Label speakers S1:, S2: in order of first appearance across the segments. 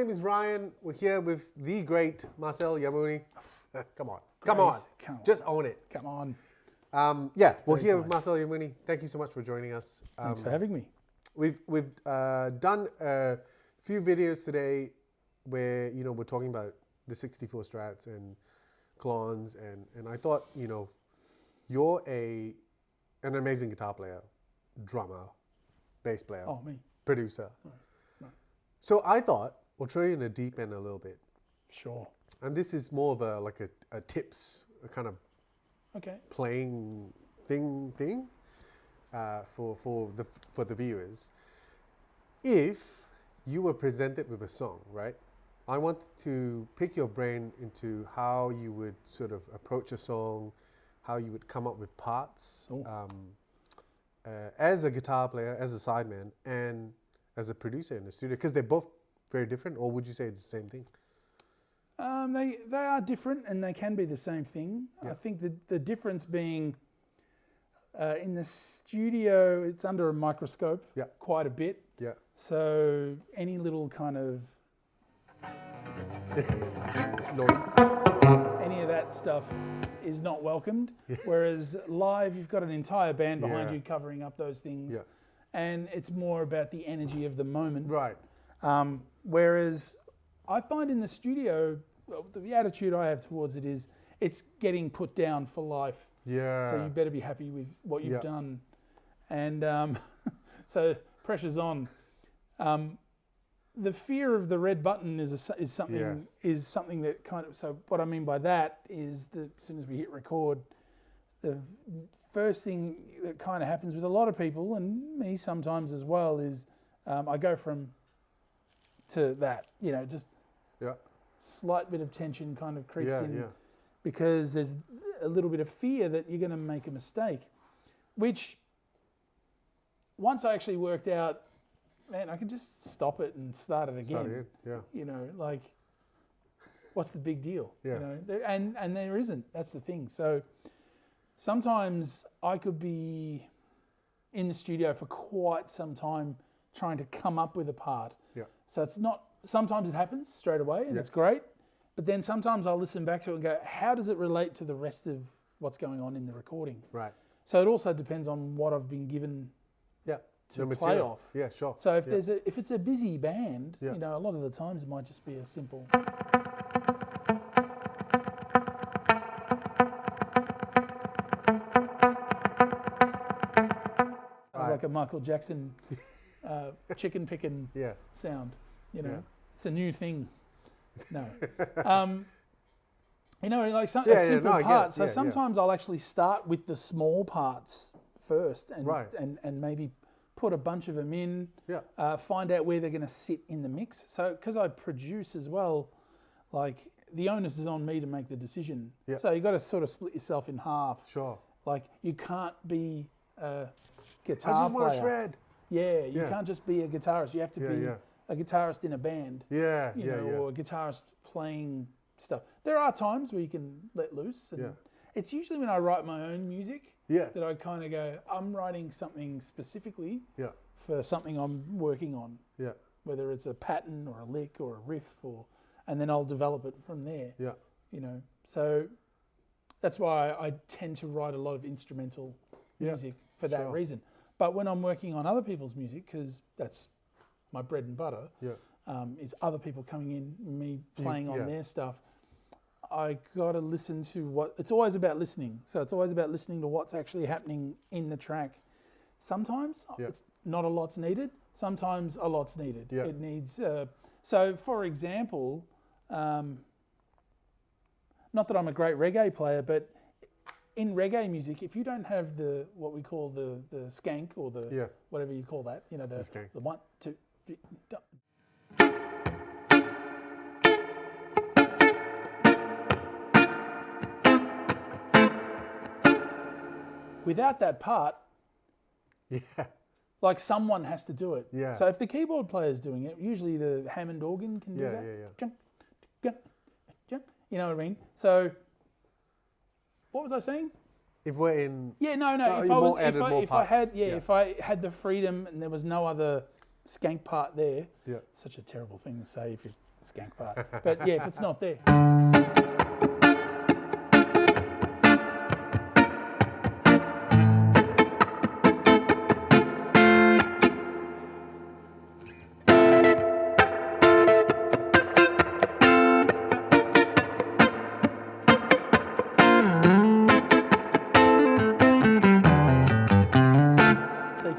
S1: name is Ryan. We're here with the great Marcel Yammouni. Come on. Just own it.
S2: Come on.
S1: Yes, we're here with Marcel Yammouni. Thank you so much for joining us.
S2: Thanks for having me.
S1: We've done a few videos today where we're talking about the 64 Strats and clones, and I thought you're an amazing guitar player, drummer, bass player, producer.
S2: Right.
S1: So I thought we'll throw you in the deep end a little bit.
S2: Sure.
S1: And this is more of a tips, a kind of playing thing for the viewers. If you were presented with a song, right? I wanted to pick your brain into how you would sort of approach a song, how you would come up with parts as a guitar player, as a sideman, and as a producer in the studio, because they're both very different, or would you say it's the same thing?
S2: They are different, and they can be the same thing. Yeah. I think the difference being in the studio, it's under a microscope quite a bit.
S1: Yeah.
S2: So any little kind of
S1: noise,
S2: any of that stuff is not welcomed. Yeah. Whereas live, you've got an entire band behind you covering up those things, and it's more about the energy of the moment.
S1: Right.
S2: Whereas I find in the studio, the attitude I have towards it is it's getting put down for life.
S1: Yeah.
S2: So you better be happy with what you've done. And so pressure's on. The fear of the red button is something that kind of, so what I mean by that is that as soon as we hit record, the first thing that kind of happens with a lot of people, and me sometimes as well, is I go from to that, just slight bit of tension kind of creeps in because there's a little bit of fear that you're going to make a mistake, which once I actually worked out, man, I can just stop it and start it again. What's the big deal?
S1: Yeah.
S2: And there isn't. That's the thing. So sometimes I could be in the studio for quite some time trying to come up with a part.
S1: Yeah.
S2: So it's not, sometimes it happens straight away and it's great. But then sometimes I'll listen back to it and go, how does it relate to the rest of what's going on in the recording?
S1: Right.
S2: So it also depends on what I've been given to play off.
S1: Yeah, sure.
S2: So if if it's a busy band, a lot of the times it might just be a simple. Like a Michael Jackson chicken picking sound. It's a new thing. No. Like a simple part. So sometimes I'll actually start with the small parts first and maybe put a bunch of them in, find out where they're going to sit in the mix. So because I produce as well, like the onus is on me to make the decision. Yeah. So you got to sort of split yourself in half.
S1: Sure.
S2: Like you can't be a guitar player.
S1: I just want to shred.
S2: Yeah, you can't just be a guitarist. You have to be a guitarist in a band.
S1: Or
S2: a guitarist playing stuff. There are times where you can let loose. And it's usually when I write my own music that I kind of go, I'm writing something specifically for something I'm working on. Yeah. Whether it's a pattern or a lick or a riff and then I'll develop it from there. Yeah. So that's why I tend to write a lot of instrumental music for that reason. But when I'm working on other people's music, because that's my bread and butter, is other people coming in, me playing on their stuff, I got to listen to it's always about listening. So it's always about listening to what's actually happening in the track. Sometimes it's not a lot's needed. Sometimes a lot's needed. Yeah. It needs, so for example, not that I'm a great reggae player, but in reggae music, if you don't have what we call the skank or the whatever you call that, the 1, 2, 3, without that part, like someone has to do it. Yeah. So if the keyboard player's doing it, usually the Hammond organ can do that. Jump. You know what I mean? So what was I saying?
S1: If we're in...
S2: Yeah, no. If I had the freedom and there was no other skank part there, such a terrible thing to say if you're skank part. But yeah, if it's not there.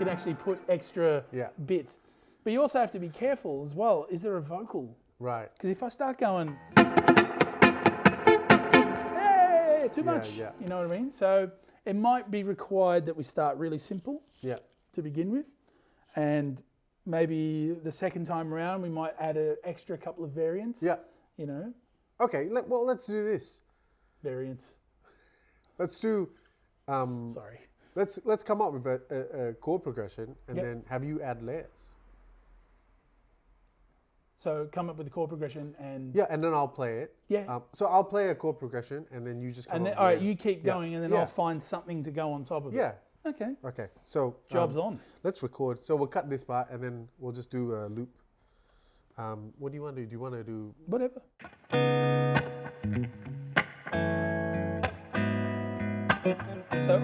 S2: Actually put extra bits, but you also have to be careful as well. Is there a vocal?
S1: Right.
S2: Because if I start going, hey, too much, you know what I mean? So it might be required that we start really simple to begin with, and maybe the second time around we might add an extra couple of variants. Yeah. You know.
S1: Okay. Well, let's do this.
S2: Variants.
S1: Let's do.
S2: Sorry.
S1: Let's come up with a chord progression and then have you add layers.
S2: So come up with a chord progression and...
S1: Yeah, and then I'll play it.
S2: Yeah.
S1: So I'll play a chord progression and then you just come up with
S2: all right,
S1: layers.
S2: you keep going and then I'll find something to go on top of it.
S1: Yeah.
S2: Okay.
S1: Okay, so...
S2: Job's on.
S1: Let's record. So we'll cut this part and then we'll just do a loop. What do you want to do? Do you want to do...
S2: Whatever. So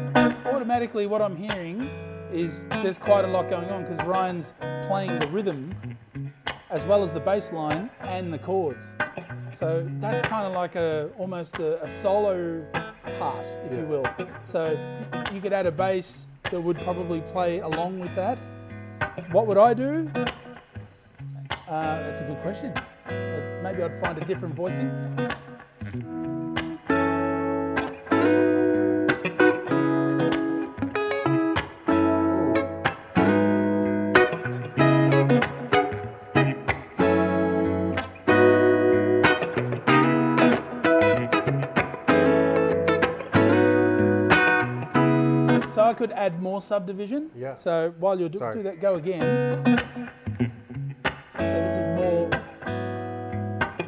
S2: automatically what I'm hearing is there's quite a lot going on because Ryan's playing the rhythm as well as the bass line and the chords. So that's kind of like almost a solo part, if you will. So you could add a bass that would probably play along with that. What would I do? That's a good question. Maybe I'd find a different voicing. I could add more subdivision. Yeah. So while you're do that, go again. So this is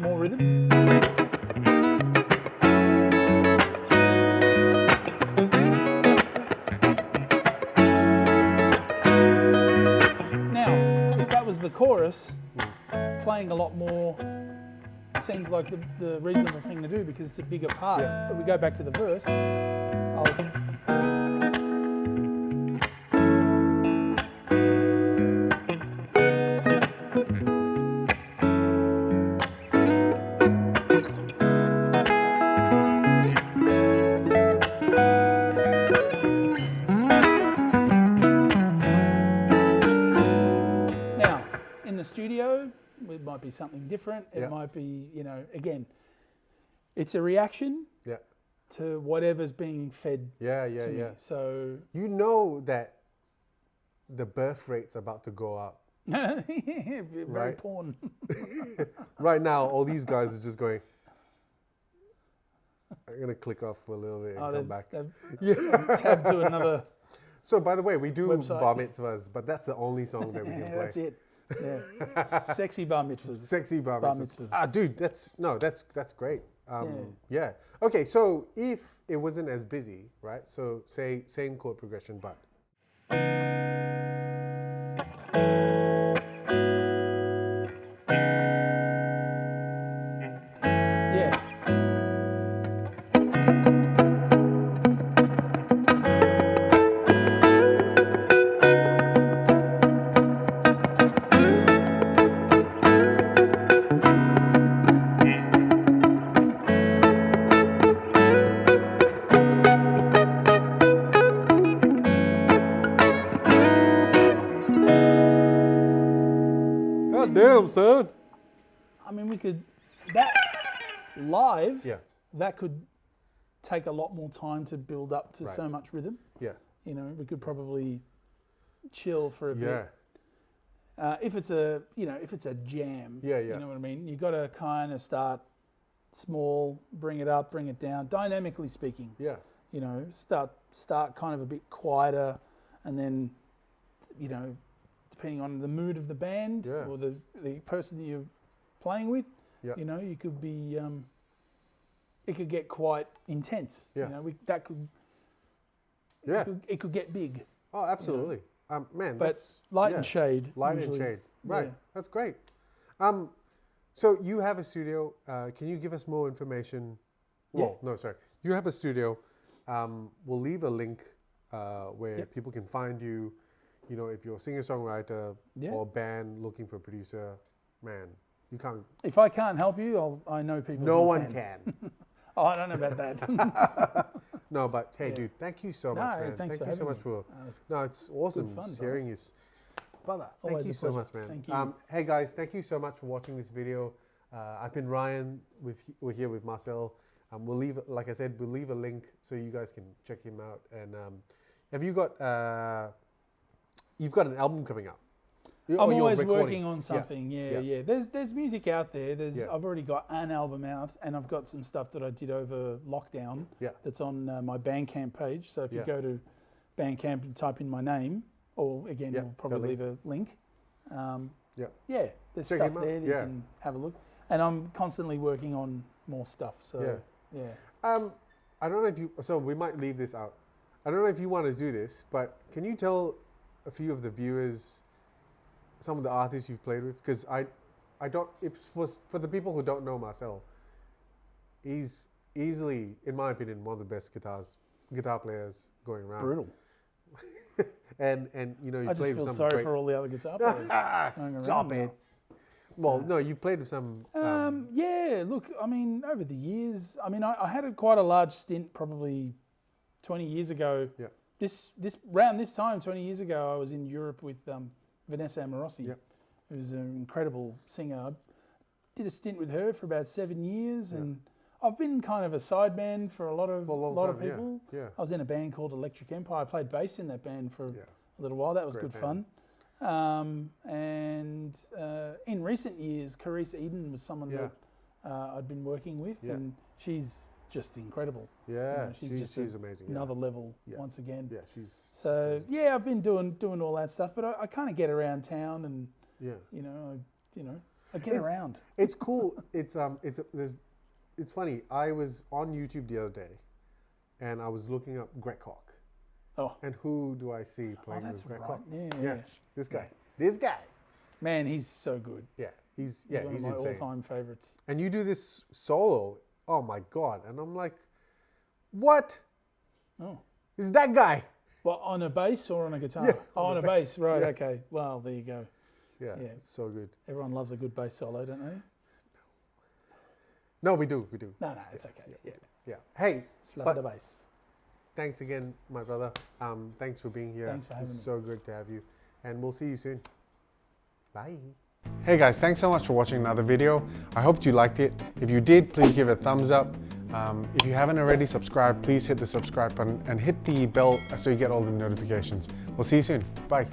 S2: more rhythm. Now, if that was the chorus, playing a lot more seems like the reasonable thing to do because it's a bigger part. Yeah. But we go back to the verse. Studio, it might be something different. It might be, again, it's a reaction to whatever's being fed to me. So
S1: you know that the birth rate's about to go up.
S2: Very porn.
S1: Right now, all these guys are just going. I'm gonna click off for a little bit and come back.
S2: Tab to another.
S1: So, by the way, we do
S2: website.
S1: bar mitzvahs, but that's the only song that we can play.
S2: That's it. Yeah, sexy bar mitzvahs.
S1: Sexy bar mitzvahs. Ah, dude, that's great. Yeah. Okay, so if it wasn't as busy, right? So say same chord progression, but. Damn, son.
S2: I mean, we could, that live, that could take a lot more time to build up to so much rhythm.
S1: Yeah.
S2: We could probably chill for a bit. If it's a jam, you know what I mean? You got to kind of start small, bring it up, bring it down, dynamically speaking.
S1: Yeah.
S2: Start kind of a bit quieter and then, depending on the mood of the band or the person that you're playing with, you could be, it could get quite intense.
S1: Yeah.
S2: It could get big.
S1: Oh, absolutely. Man,
S2: but
S1: that's...
S2: light and shade.
S1: Light usually. And shade. Right. Yeah. That's great. So you have a studio. Can you give us more information? Well, no, sorry. You have a studio. We'll leave a link where people can find you. You know, if you're a singer-songwriter or band looking for a producer, man, you can't.
S2: If I can't help you, I know people.
S1: No one can.
S2: Oh, I don't know about that.
S1: No, but hey, dude, thank you so much, man. Thank you so much for. No, it's awesome hearing his brother. Thank you so much, man.
S2: Thank you.
S1: Hey guys, thank you so much for watching this video. I've been Ryan. We're here with Marcel. We'll leave, like I said, we'll leave a link so you guys can check him out. And have you got? You've got an album coming out.
S2: I'm always working on something. Yeah. There's music out there. I've already got an album out, and I've got some stuff that I did over lockdown. That's on my Bandcamp page. So if you go to Bandcamp and type in my name, or again, we'll probably leave a link. There's stuff there that you can have a look. And I'm constantly working on more stuff. So
S1: I don't know if you. So we might leave this out. I don't know if you want to do this, but can you tell a few of the viewers some of the artists you've played with? Because I don't. For the people who don't know Marcel, he's easily, in my opinion, one of the best guitar players going around.
S2: Brutal.
S1: and you know, you
S2: I just feel sorry for all the other guitar players.
S1: Stop it. Well, no, you played with some.
S2: Look, I mean, over the years, I mean, I had quite a large stint, probably 20 years ago. Yeah. Around this time, 20 years ago, I was in Europe with Vanessa Amorosi, who's an incredible singer. I did a stint with her for about 7 years, and I've been kind of a sideband for a lot of people. Yeah. I was in a band called Electric Empire. I played bass in that band for a little while. That was good fun. And in recent years, Karise Eden was someone that I'd been working with, and she's just incredible.
S1: Yeah, you know,
S2: she's
S1: amazing.
S2: Another level once again.
S1: Yeah, she's
S2: so amazing. I've been doing all that stuff, but I kind of get around town, and I get around.
S1: It's cool. It's funny. I was on YouTube the other day, and I was looking up Greg Koch.
S2: Oh,
S1: and who do I see playing with Greg Koch?
S2: Yeah.
S1: This guy.
S2: Man, he's so good.
S1: Yeah, he's
S2: one of my
S1: insane.
S2: all-time favorites.
S1: And you do this solo. Oh my God. And I'm like, what?
S2: Oh.
S1: This is that guy.
S2: Well, on a bass or on a guitar?
S1: Yeah,
S2: on a bass. Right, okay. Well, there you go.
S1: Yeah, it's so good.
S2: Everyone loves a good bass solo, don't they?
S1: No, we do.
S2: No, it's okay.
S1: Yeah. Hey,
S2: slap the bass.
S1: Thanks again, my brother. Thanks for being here.
S2: Thanks for having me.
S1: It's so good to have you. And we'll see you soon. Bye. Hey guys, thanks so much for watching another video. I hope you liked it. If you did, please give it a thumbs up. If you haven't already subscribed, please hit the subscribe button and hit the bell so you get all the notifications. We'll see you soon. Bye.